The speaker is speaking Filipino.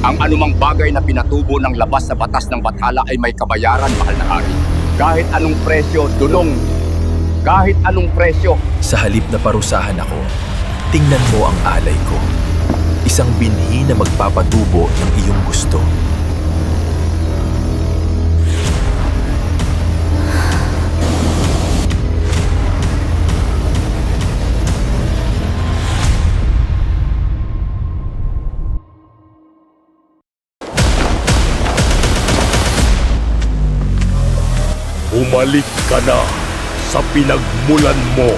Ang anumang bagay na pinatubo ng labas sa batas ng Bathala ay may kabayaran, mahal na hari. Kahit anong presyo, dulong. Kahit anong presyo. Sa halip na parusahan ako, tingnan mo ang alay ko. Isang binhi na magpapatubo ng iyong gusto. Bumalik ka na sa pinagmulan mo.